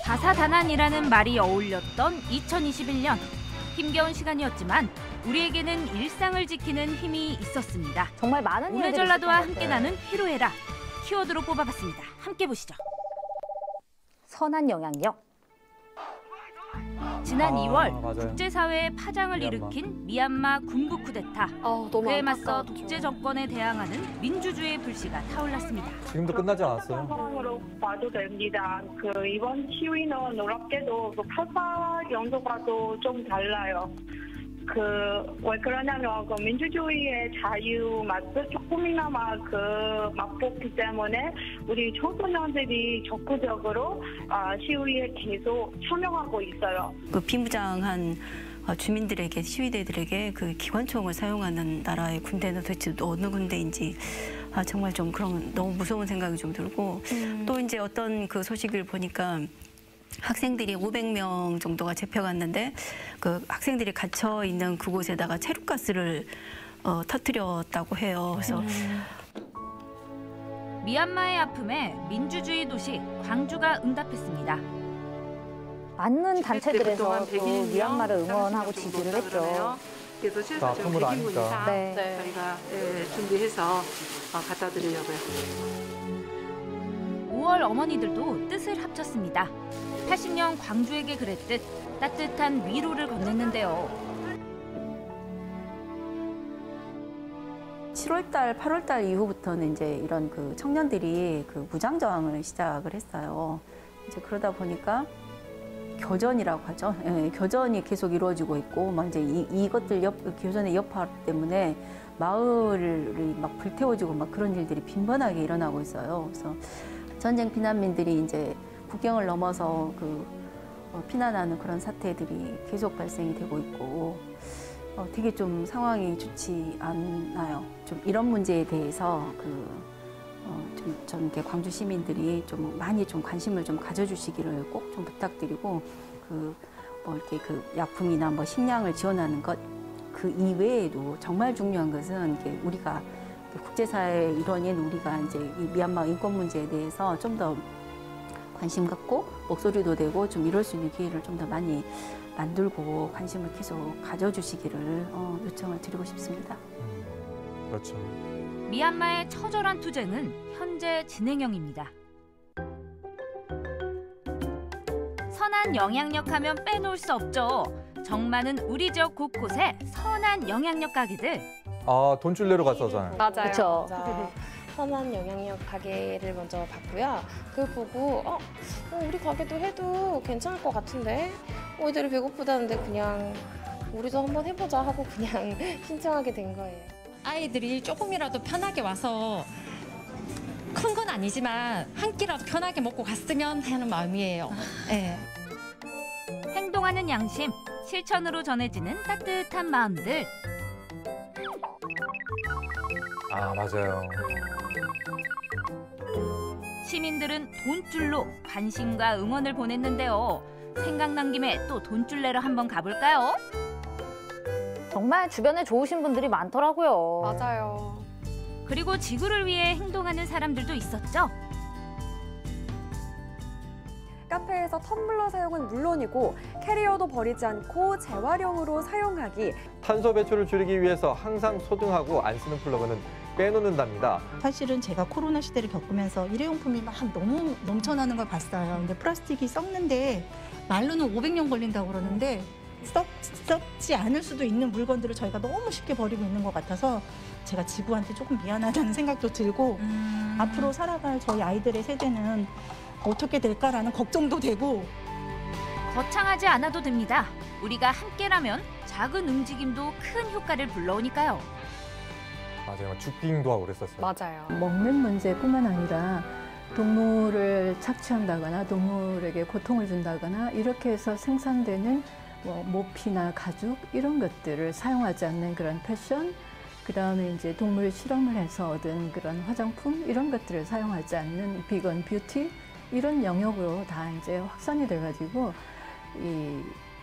다사다난이라는 말이 어울렸던 2021년. 힘겨운 시간이었지만 우리에게는 일상을 지키는 힘이 있었습니다. 정말 많은 오늘 전라도와 함께 나눈 피로해라. 키워드로 뽑아봤습니다. 함께 보시죠. 선한 영향력. 지난 2월 맞아요. 국제사회에 파장을 일으킨 미얀마 군부 쿠데타. 그에 맞서 독재 정권에 대항하는 민주주의의 불씨가 타올랐습니다. 지금도 끝나지 않았어요. 상황으로 봐도 됩니다. 이번 시위는 놀랍게도 8.8 연도과도 좀 달라요. 왜 그러냐면 민주주의의 자유 맛을 조금이나마 맛보기 때문에 우리 청소년들이 적극적으로 시위에 계속 참여하고 있어요. 비무장한 주민들에게, 시위대들에게 기관총을 사용하는 나라의 군대는 도대체 어느 군대인지 정말 좀 그런 너무 무서운 생각이 좀 들고 또 이제 어떤 소식을 보니까 학생들이 500명 정도가 잡혀갔는데 학생들이 갇혀 있는 그곳에다가 체류가스를 터뜨렸다고 해요. 그래서 미얀마의 아픔에 민주주의 도시 광주가 응답했습니다. 많은 단체들에서 미얀마를 응원하고 지지를 했죠. 그래서 실사 좀 100인분 이상 저희가 준비해서 갖다 드리려고요. 5월 어머니들도 뜻을 합쳤습니다. 80년 광주에게 그랬듯 따뜻한 위로를 건넸는데요. 7월달, 8월달 이후부터는 이제 이런 청년들이 무장 저항을 시작을 했어요. 이제 그러다 보니까 교전이라고 하죠. 예, 교전이 계속 이루어지고 있고, 이제 이것들 교전의 여파 때문에 마을이 막 불태워지고 그런 일들이 빈번하게 일어나고 있어요. 그래서 전쟁 피난민들이 이제 국경을 넘어서 피난하는 그런 사태들이 계속 발생이 되고 있고, 되게 좀 상황이 좋지 않아요. 좀 이런 문제에 대해서 좀 이렇게 광주 시민들이 좀 많이 좀 관심을 좀 가져주시기를 꼭 좀 부탁드리고, 이렇게 약품이나 식량을 지원하는 것 그 이외에도 정말 중요한 것은 우리가 국제사회의 일원인 우리가 이제 이 미얀마 인권 문제에 대해서 좀 더 관심 갖고 목소리도 내고 좀 이럴 수 있는 기회를 좀 더 많이 만들고 관심을 계속 가져주시기를 요청을 드리고 싶습니다. 그렇죠. 미얀마의 처절한 투쟁은 현재 진행형입니다. 선한 영향력 하면 빼놓을 수 없죠. 정 많은 우리 지역 곳곳에 선한 영향력 가게들. 돈줄내러 갔었잖아요. 맞아요. 그쵸. 맞아. 선한 영향력 가게를 먼저 봤고요. 그걸 보고 우리 가게도 해도 괜찮을 것 같은데 애들이 배고프다는데 그냥 우리도 한번 해보자 하고 그냥 신청하게 된 거예요. 아이들이 조금이라도 편하게 와서 큰 건 아니지만 한 끼라도 편하게 먹고 갔으면 하는 마음이에요. 네. 행동하는 양심, 실천으로 전해지는 따뜻한 마음들. 맞아요. 시민들은 돈줄로 관심과 응원을 보냈는데요. 생각난 김에 또 돈줄 내러 한번 가볼까요? 정말 주변에 좋으신 분들이 많더라고요. 맞아요. 그리고 지구를 위해 행동하는 사람들도 있었죠. 카페에서 텀블러 사용은 물론이고 캐리어도 버리지 않고 재활용으로 사용하기. 탄소 배출을 줄이기 위해서 항상 소등하고 안 쓰는 플러그는 빼놓는답니다. 사실은 제가 코로나 시대를 겪으면서 일회용품이 막 너무 넘쳐나는 걸 봤어요. 근데 플라스틱이 썩는데 말로는 500년 걸린다고 그러는데 썩지 않을 수도 있는 물건들을 저희가 너무 쉽게 버리고 있는 것 같아서 제가 지구한테 조금 미안하다는 생각도 들고 앞으로 살아갈 저희 아이들의 세대는 어떻게 될까라는 걱정도 되고. 거창하지 않아도 됩니다. 우리가 함께라면 작은 움직임도 큰 효과를 불러오니까요. 맞아요. 죽빙도 하고 그랬었어요. 맞아요. 먹는 문제뿐만 아니라 동물을 착취한다거나 동물에게 고통을 준다거나 이렇게 해서 생산되는 모피나 가죽 이런 것들을 사용하지 않는 그런 패션, 그다음에 이제 동물 실험을 해서 얻은 그런 화장품 이런 것들을 사용하지 않는 비건 뷰티 이런 영역으로 다 이제 확산이 돼가지고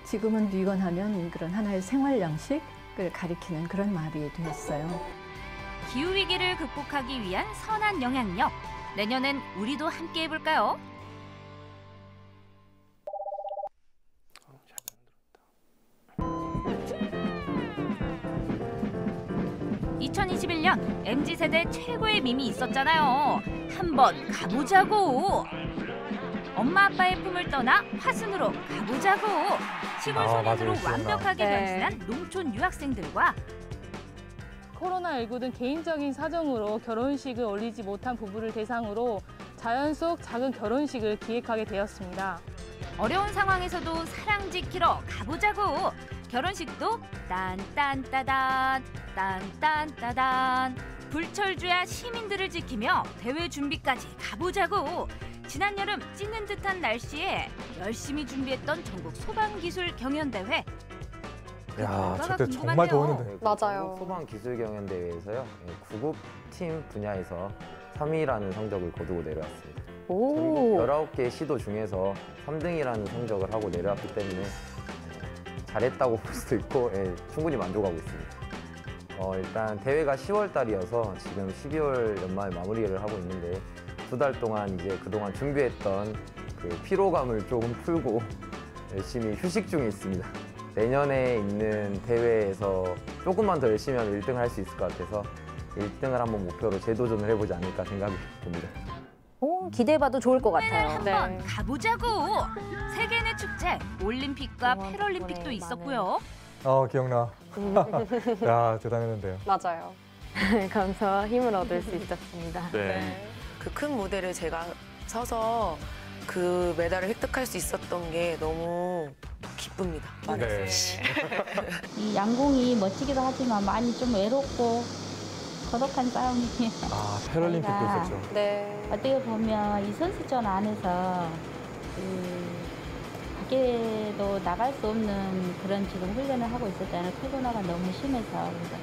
지금은 비건 하면 그런 하나의 생활 양식을 가리키는 그런 말이 되었어요. 기후위기를 극복하기 위한 선한 영향력. 내년엔 우리도 함께 해볼까요? 하면 MZ세대 최고의 밈이 있었잖아요. 한번 가보자고. 엄마 아빠의 품을 떠나 화순으로 가보자고. 시골 소년으로 맞아요. 완벽하게 네. 변신한 농촌 유학생들과 코로나19 등 개인적인 사정으로 결혼식을 올리지 못한 부부를 대상으로 자연 속 작은 결혼식을 기획하게 되었습니다. 어려운 상황에서도 사랑 지키러 가보자고. 결혼식도 딴딴따단 딴딴따단. 불철주야 시민들을 지키며 대회 준비까지 가보자고. 지난 여름 찌는 듯한 날씨에 열심히 준비했던 전국 소방기술 경연대회. 야, 결과가 저때 정말 궁금하네요. 더웠는데. 맞아요. 소방기술경연대회에서요. 구급팀 분야에서 3위라는 성적을 거두고 내려왔습니다. 오. 19개 시도 중에서 3등이라는 성적을 하고 내려왔기 때문에 잘했다고 볼 수도 있고 충분히 만족하고 있습니다. 일단 대회가 10월 달이어서 지금 12월 연말 마무리를 하고 있는데 2달 동안 이제 그동안 준비했던 그 피로감을 조금 풀고 열심히 휴식 중에 있습니다. 내년에 있는 대회에서 조금만 더 열심히 하면 1등을 할 수 있을 것 같아서 1등을 한번 목표로 재도전을 해보지 않을까 생각이 듭니다. 오, 기대해봐도 좋을 것 같아요. 한번 가보자고. 세계인의 축제 올림픽과 패럴림픽도 있었고요. 기억나. 야, 대단했는데요. 맞아요. 감사와 힘을 얻을 수 있었습니다. 네. 그 큰 무대를 제가 서서 그 메달을 획득할 수 있었던 게 너무 기쁩니다. 네. 이 양궁이 멋지기도 하지만 많이 좀 외롭고 고독한 싸움이에요. 패럴림픽도 저희가 있었죠. 네. 어떻게 보면 이 선수촌 안에서 밖에도 나갈 수 없는 그런 지금 훈련을 하고 있었잖아요. 코로나가 너무 심해서. 그래서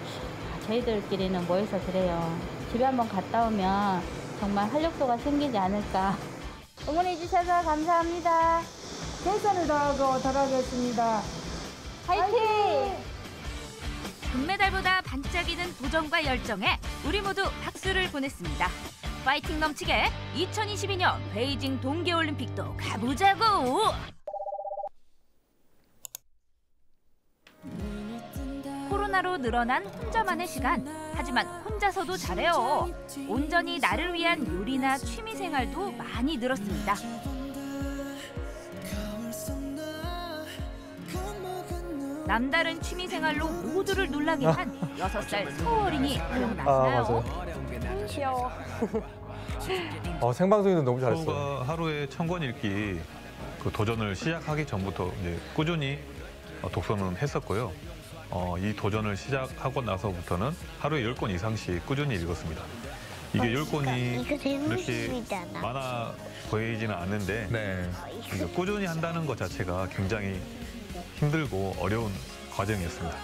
저희들끼리는 모여서 그래요. 집에 한번 갔다 오면 정말 활력소가 생기지 않을까. 응원해 주셔서 감사합니다. 최선을 다하고 돌아가겠습니다. 화이팅! 금메달보다 반짝이는 도전과 열정에 우리 모두 박수를 보냈습니다. 파이팅 넘치게 2022년 베이징 동계올림픽도 가보자고! 코로나로 늘어난 혼자만의 시간. 하지만 혼자서도 잘해요. 온전히 나를 위한 요리나 취미생활도 많이 늘었습니다. 남다른 취미생활로 모두를 놀라게 한 6살 서어린이 기억나시나요? 맞아요. 귀여워. 생방송에도 너무 잘했어요. 서로가 하루에 1000권 읽기 그 도전을 시작하기 전부터 이제 꾸준히 독서는 했었고요. 이 도전을 시작하고 나서부터는 하루에 10권 이상씩 꾸준히 읽었습니다. 이게 10권이 이렇게 많아 보이지는 않는데 이게 꾸준히 한다는 것 자체가 굉장히 힘들고 어려운 과정이었습니다.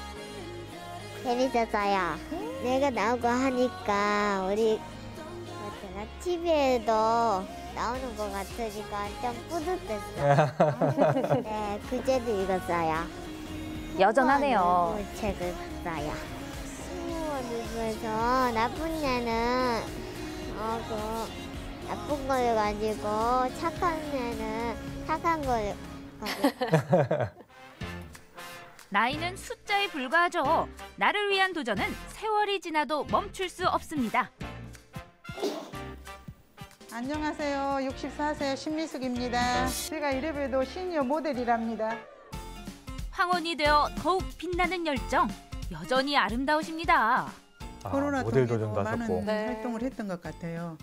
재밌었어요. 내가 나오고 하니까 우리 TV에도 나오는 것 같으니까 좀 뿌듯했어요. 네, 그제도 읽었어요. 여전하네요. 책을 써요. 수원에서 나쁜 애는 나쁜 걸 가지고 착한 애는 착한 걸 가지고. 나이는 숫자에 불과하죠. 나를 위한 도전은 세월이 지나도 멈출 수 없습니다. 안녕하세요. 64세 신미숙입니다. 제가 이래봬도 시니어 모델이랍니다. 황혼이 되어 더욱 빛나는 열정. 여전히 아름다우십니다. 코로나 모델 통해서 도전도 많은 하셨고. 활동을 했던 것 같아요.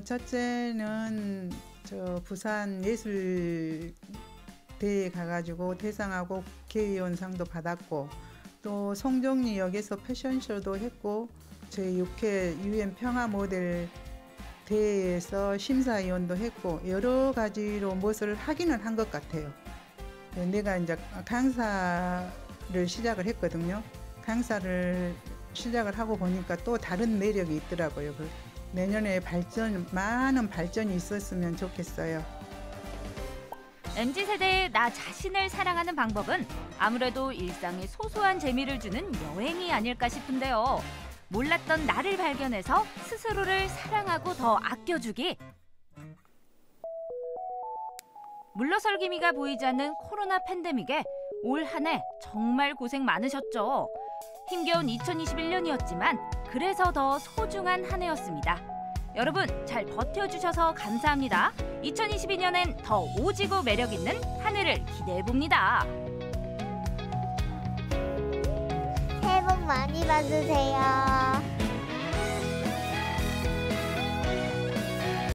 첫째는 부산 예술 대회에 가가지고 대상하고 국회의원상도 받았고, 또 송정리역에서 패션쇼도 했고, 저희 6회 UN 평화 모델 대회에서 심사위원도 했고, 여러 가지로 무엇을 하기는 한 것 같아요. 내가 이제 강사를 시작을 했거든요. 강사를 시작을 하고 보니까 또 다른 매력이 있더라고요. 내년에 많은 발전이 있었으면 좋겠어요. MZ세대의 나 자신을 사랑하는 방법은 아무래도 일상에 소소한 재미를 주는 여행이 아닐까 싶은데요. 몰랐던 나를 발견해서 스스로를 사랑하고 더 아껴주기. 물러설 기미가 보이지 않는 코로나 팬데믹에 올 한 해 정말 고생 많으셨죠. 힘겨운 2021년이었지만 그래서 더 소중한 한 해였습니다. 여러분 잘 버텨주셔서 감사합니다. 2022년엔 더 오지고 매력 있는 한 해를 기대해봅니다. 새해 복 많이 받으세요.